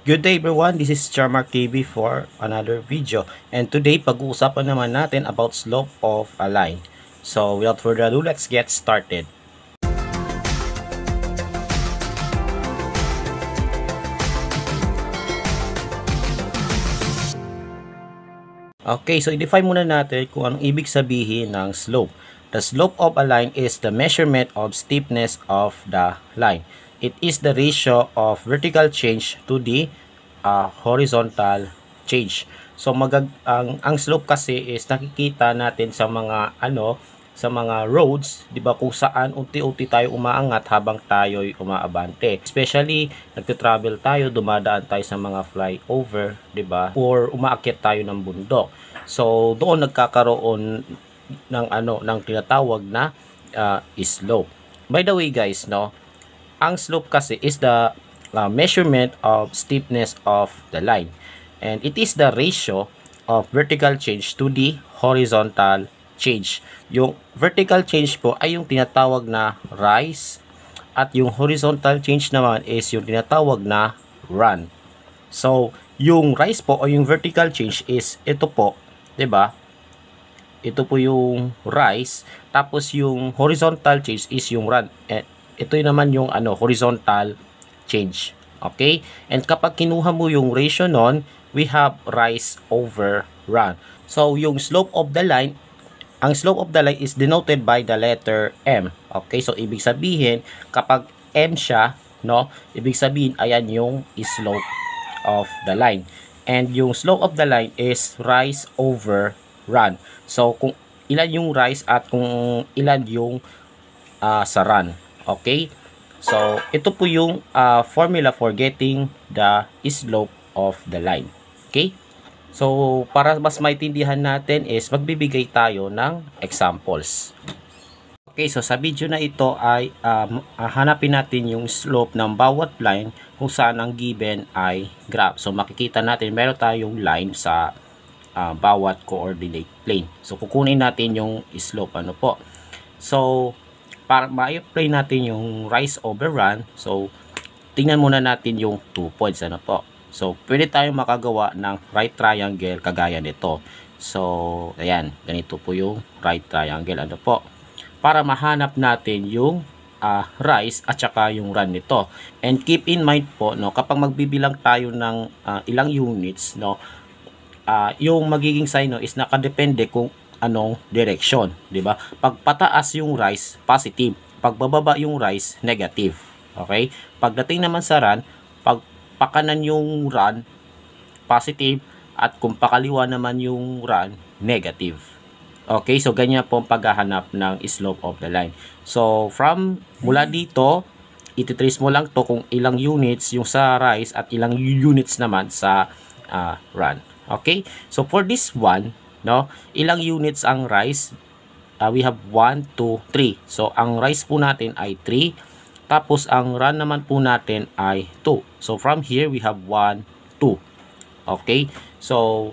Good day everyone, this is Charmark TV for another video. And today, pag-uusapan naman natin about slope of a line. So without further ado, let's get started. Okay, so i-define muna natin kung anong ibig sabihin ng slope. The slope of a line is the measurement of steepness of the line. It is the ratio of vertical change to the horizontal change. So ang slope kasi is nakikita natin sa mga sa mga roads, 'di ba, kung saan unti-unti tayo umaangat habang tayo'y umaabante. Especially nagte-travel tayo, dumadaan tayo sa mga flyover, 'di ba? Or umaakyat tayo ng bundok. So doon nagkakaroon ng tinatawag na slope. By the way guys, ang slope kasi is the measurement of steepness of the line, and it is the ratio of vertical change to the horizontal change. Yung vertical change po ay yung tinatawag na rise, at yung horizontal change naman is yung tinatawag na run. So yung rise po o yung vertical change is ito po, 'di ba? Ito po yung rise, tapos yung horizontal change is yung run. Ito naman yung horizontal change. Okay? And kapag kinuha mo yung ratio nun, we have rise over run. So yung slope of the line, ang slope of the line is denoted by the letter M. Okay? So ibig sabihin, kapag M siya, ibig sabihin ayan yung slope of the line. And yung slope of the line is rise over run. So kung ilan yung rise at kung ilan yung sa run. Okay? So ito po yung formula for getting the slope of the line. Okay? So para mas maintindihan natin is magbibigay tayo ng examples. Okay, so sa video na ito ay hanapin natin yung slope ng bawat line kung saan ang given ay graph. So makikita natin meron tayong line sa bawat coordinate plane. So kukunin natin yung slope po. So para ma-apply natin yung rise over run, so tingnan muna natin yung 2 points po. So pwede tayong makagawa ng right triangle kagaya nito. So ayan, ganito po yung right triangle po. Para mahanap natin yung rise at saka yung run nito. And keep in mind po, kapag magbibilang tayo ng ilang units, yung magiging sign is nakadepende kung anong direction, 'di ba? Pag pataas yung rise, positive. Pag bababa yung rise, negative. Okay? Pagdating naman sa run, pag pakanan yung run, positive, at kung pakaliwa naman yung run, negative. Okay, so ganyan po ang paghahanap ng slope of the line. So from mula dito, ititrace mo lang to kung ilang units yung sa rise at ilang units naman sa run. Okay, so for this one, ilang units ang rise? We have 1, 2, 3. So ang rise po natin ay 3. Tapos ang run naman po natin ay 2. So from here we have 1, 2. Okay? So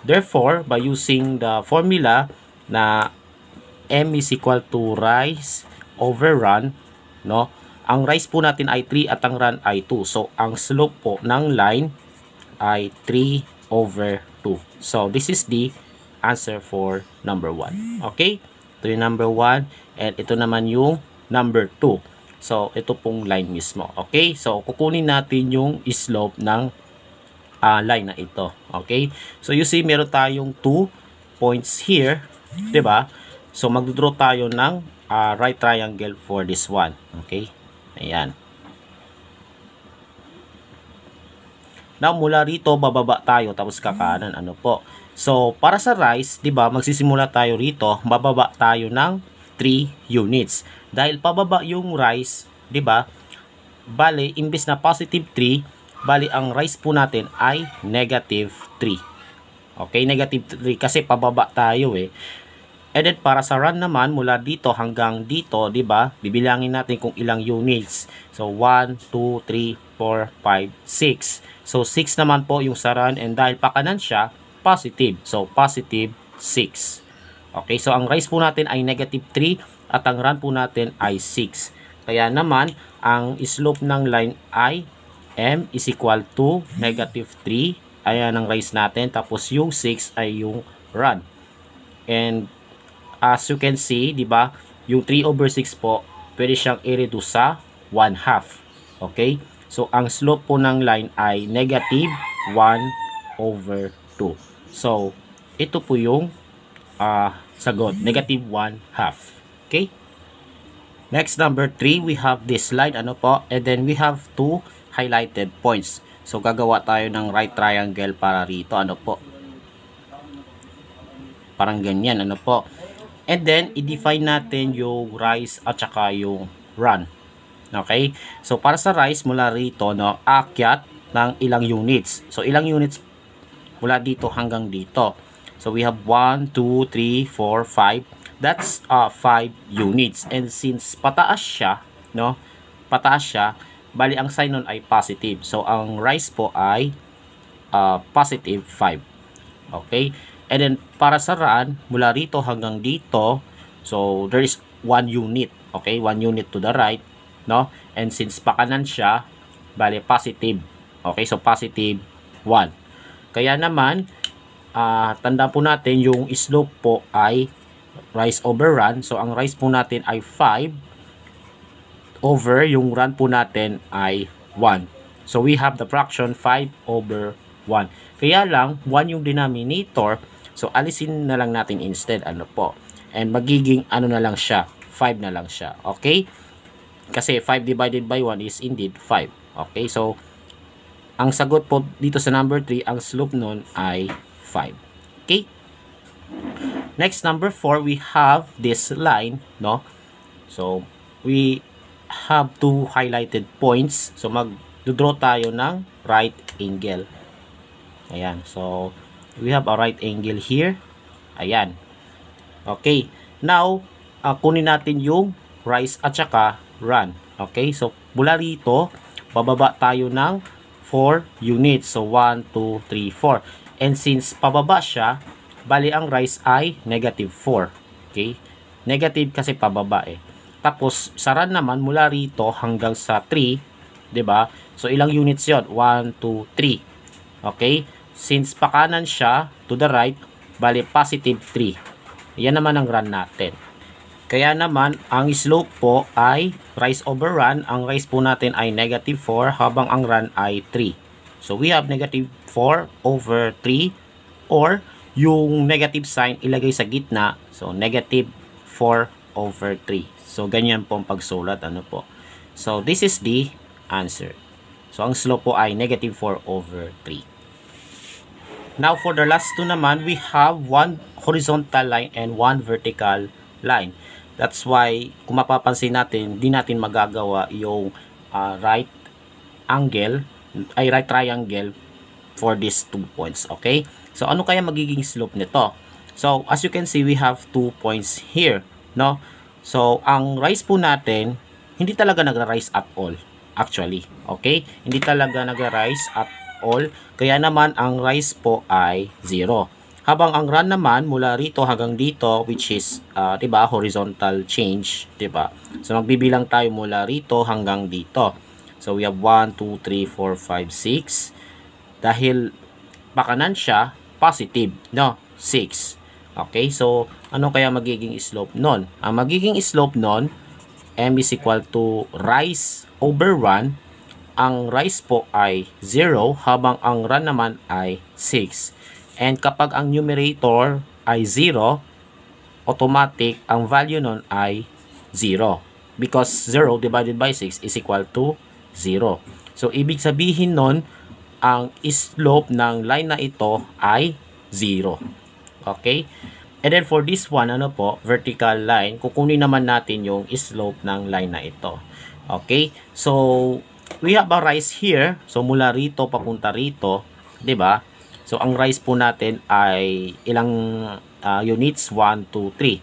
therefore, by using the formula na M is equal to rise over run, ang rise po natin ay 3 at ang run ay 2. So ang slope po ng line ay 3 over 2. So this is the answer for number 1. Okay? Ito yung number 1 and ito naman yung number 2. So ito pong line mismo. Okay? So kukunin natin yung slope ng line na ito. Okay? So you see meron tayong 2 points here, 'di ba? So magdo-draw tayo ng right triangle for this one. Okay? Ayan. Now mula rito bababa tayo tapos kakanan po. So para sa rise, 'di ba, magsisimula tayo rito, bababa tayo ng 3 units. Dahil pababa yung rise, 'di ba? Bale, imbes na positive 3, bali ang rise po natin ay negative 3. Okay, negative 3 kasi pababa tayo And then para sa run naman, mula dito hanggang dito, 'di ba? Bibilangin natin kung ilang units. So 1, 2, 3, 4, 5, 6. So 6 naman po yung sa run, and dahil pakanan siya, positive. So positive 6. Okay, so ang rise po natin ay negative 3 at ang run po natin ay 6. Kaya naman, ang slope ng line ay M is equal to negative 3. Ayan ang rise natin. Tapos yung 6 ay yung run. And as you can see, di ba, yung 3 over 6 po, pwede siyang i-reduce sa 1/2. Okay? So, ang slope po ng line ay negative 1 over 2. So, ito po yung sagot. Negative 1/2. Okay? Next, number 3, we have this line. Ano po? And then, we have 2 highlighted points. So, gagawa tayo ng right triangle para rito. Ano po? Parang ganyan. Ano po? And then, i-define natin yung rise at saka yung run. Okay? So, para sa rise, mula rito, no, aakyat ng ilang units. So, ilang units mula dito hanggang dito. So, we have 1, 2, 3, 4, 5. That's 5 units. And since pataas siya, no, pataas siya, bali ang sign nun ay positive. So, ang rise po ay positive 5. Okay? And then, para sa run, mula rito hanggang dito, so, there is 1 unit. Okay? 1 unit to the right, no? And since pakanan siya, bali positive. Okay? So, positive 1. Kaya naman, tanda po natin, yung slope po ay rise over run. So, ang rise po natin ay 5 over yung run po natin ay 1. So, we have the fraction 5 over 1. Kaya lang, 1 yung denominator. So, alisin na lang natin instead. Ano po? And magiging ano na lang siya? 5 na lang siya. Okay? Kasi 5 divided by 1 is indeed 5. Okay? So, ang sagot po dito sa number 3, ang slope nun ay 5. Okay? Next, number 4, we have this line, no? So, we have 2 highlighted points. So, mag-draw tayo ng right angle. Ayan. So, we have a right angle here. Ayan. Okay. Now, kunin natin yung rise at saka run. Okay. So, mula rito, bababa tayo ng 4 units. So, 1, 2, 3, 4. And since pababa siya, bali ang rise ay negative 4. Okay? Negative kasi pababa eh. Tapos, sa run naman, mula rito hanggang sa 3, 'di ba? So, ilang units yon? 1, 2, 3. Okay? Since pakanan siya, to the right, bali positive 3. Yan naman ang run natin. Kaya naman, ang slope po ay rise over run. Ang rise po natin ay negative 4, habang ang run ay 3. So, we have negative 4 over 3, or yung negative sign ilagay sa gitna. So, negative 4 over 3. So, ganyan po ang pagsulat. Ano po? So, this is the answer. So, ang slope po ay negative 4 over 3. Now, for the last two naman, we have 1 horizontal line and 1 vertical line. That's why, kung mapapansin natin, di natin magagawa yung right triangle for these 2 points. Okay? So, ano kaya magiging slope nito? So, as you can see, we have 2 points here, no? So, ang rise po natin, hindi talaga nagra-rise at all, actually. Okay? Hindi talaga nagra-rise at all. Kaya naman, ang rise po ay 0. Habang ang run naman, mula rito hanggang dito, which is, diba, horizontal change, diba? So, magbibilang tayo mula rito hanggang dito. So, we have 1, 2, 3, 4, 5, 6. Dahil pakanan siya, positive, no? 6. Okay, so ano kaya magiging slope nun? Ang magiging slope nun, M is equal to rise over run. Ang rise po ay 0, habang ang run naman ay 6. And kapag ang numerator ay 0, automatic, ang value nun ay 0. Because 0 divided by 6 is equal to 0. So, ibig sabihin nun, ang slope ng line na ito ay 0. Okay? And then for this one, ano po, vertical line, kukunin naman natin yung slope ng line na ito. Okay? So, we have a rise here. So, mula rito papunta rito, 'di ba? So, ang rise po natin ay ilang units? 1, 2, 3.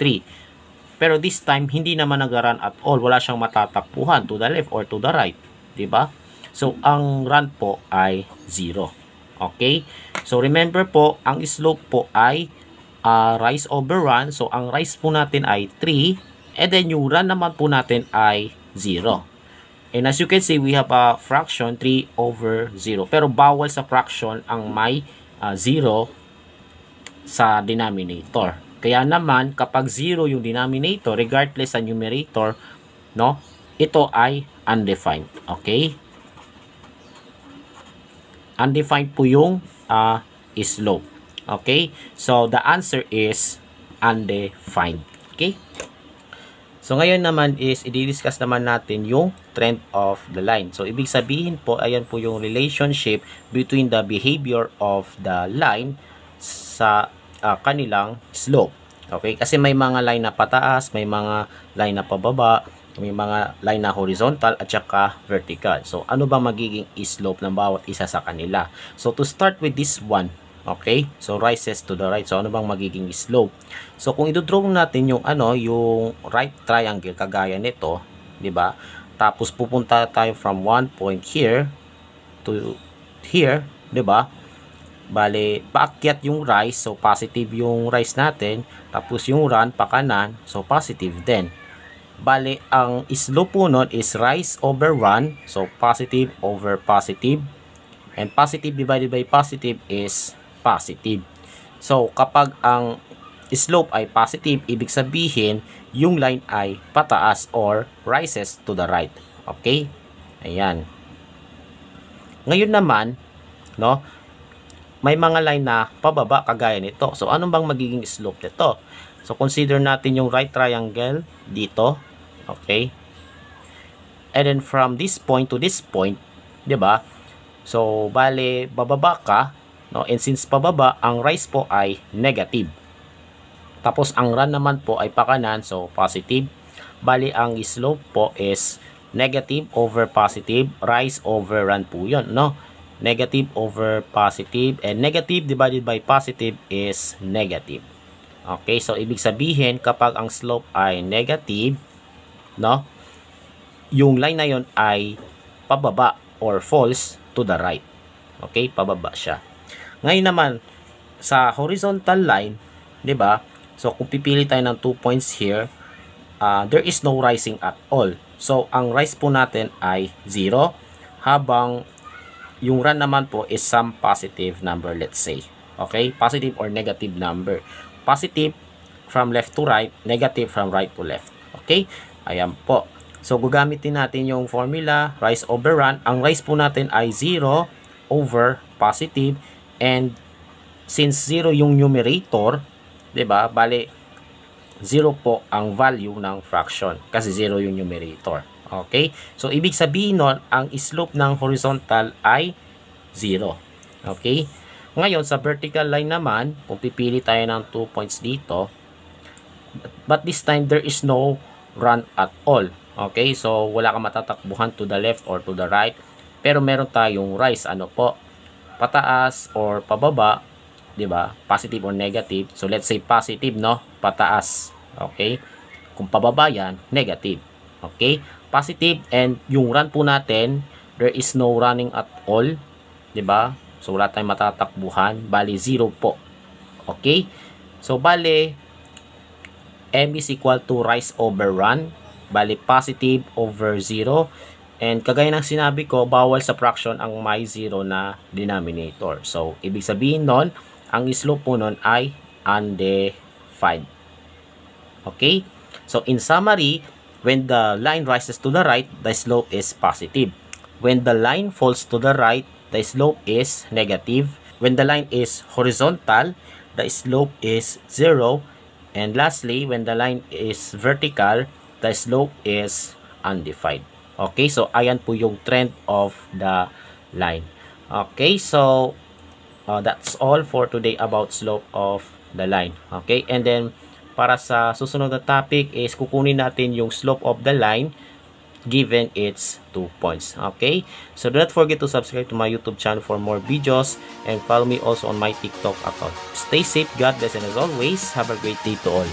3. Pero this time, hindi naman nag-run at all. Wala siyang matatakbuhan to the left or to the right. 'Di ba? So, ang run po ay 0. Okay? So, remember po, ang slope po ay rise over run. So, ang rise po natin ay 3. And then, yung run naman po natin ay 0. And as you can see, we have a fraction 3/0. Pero bawal sa fraction ang may 0 sa denominator. Kaya naman, kapag 0 yung denominator, regardless sa numerator, no, ito ay undefined. Okay? Undefined po yung slope. Okay? So, the answer is undefined. Okay? So, ngayon naman is, i-discuss naman natin yung trend of the line. So, ibig sabihin po, ayan po yung relationship between the behavior of the line sa kanilang slope. Okay? Kasi may mga line na pataas, may mga line na pababa, may mga line na horizontal at saka vertical. So, ano ba magiging slope ng bawat isa sa kanila? So, to start with this one, okay? So, rises to the right. So, ano bang magiging slope? So, kung i-draw natin yung yung right triangle kagaya nito, 'di ba? Tapos pupunta tayo from one point here to here, 'di ba? Bale, paakyat yung rise, so positive yung rise natin, tapos yung run pa kanan, so positive din. Bale, ang slope po nun is rise over run, so positive over positive, and positive divided by positive is positive. So, kapag ang slope ay positive, ibig sabihin, yung line ay pataas or rises to the right. Okay? Ayan. Ngayon naman, no, may mga line na pababa kagaya nito. So, anong bang magiging slope nito? So, consider natin yung right triangle dito. Okay? And then, from this point to this point, 'di ba? So, bale, bababa ka, no? And since pababa, ang rise po ay negative. Tapos, ang run naman po ay pakanan, so positive. Bali, ang slope po is negative over positive, rise over run po yun, no? Negative over positive, and negative divided by positive is negative. Okay, so ibig sabihin, kapag ang slope ay negative, no? Yung line na yun ay pababa or falls to the right. Okay, pababa siya. Ngayon naman, sa horizontal line, 'di ba? So, kung pipili tayo ng 2 points here, there is no rising at all. So, ang rise po natin ay 0, habang yung run naman po is some positive number, let's say. Okay? Positive or negative number. Positive from left to right, negative from right to left. Okay? Ayan po. So, gagamitin natin yung formula, rise over run. Ang rise po natin ay 0 over positive, and since 0 yung numerator, 'di ba? Bale 0 po ang value ng fraction kasi 0 yung numerator. Okay? So ibig sabihin nun, ang slope ng horizontal ay 0. Okay? Ngayon sa vertical line naman, kung pipili tayo ng 2 points dito, but this time there is no run at all. Okay? So wala kang matatakbuhan to the left or to the right, pero meron tayong rise, ano po? Pataas or pababa, 'di ba? Positive or negative. So let's say positive, no? Pataas. Okay? Kung pababa yan, negative. Okay? Positive, and yung run po natin, there is no running at all, 'di ba? So wala tayong matatakbuhan, bali 0 po. Okay? So bali M is equal to rise over run, bali positive over 0. And kagaya ng sinabi ko, bawal sa fraction ang may 0 na denominator. So ibig sabihin nun, ang slope po nun ay undefined. Okay? So in summary, when the line rises to the right, the slope is positive. When the line falls to the right, the slope is negative. When the line is horizontal, the slope is 0. And lastly, when the line is vertical, the slope is undefined. Okay, so ayan po yung trend of the line. Okay, so that's all for today about slope of the line. Okay, and then para sa susunod na topic is kukunin natin yung slope of the line given its 2 points. Okay, so do not forget to subscribe to my YouTube channel for more videos, and follow me also on my TikTok account. Stay safe, God bless, and as always, have a great day to all.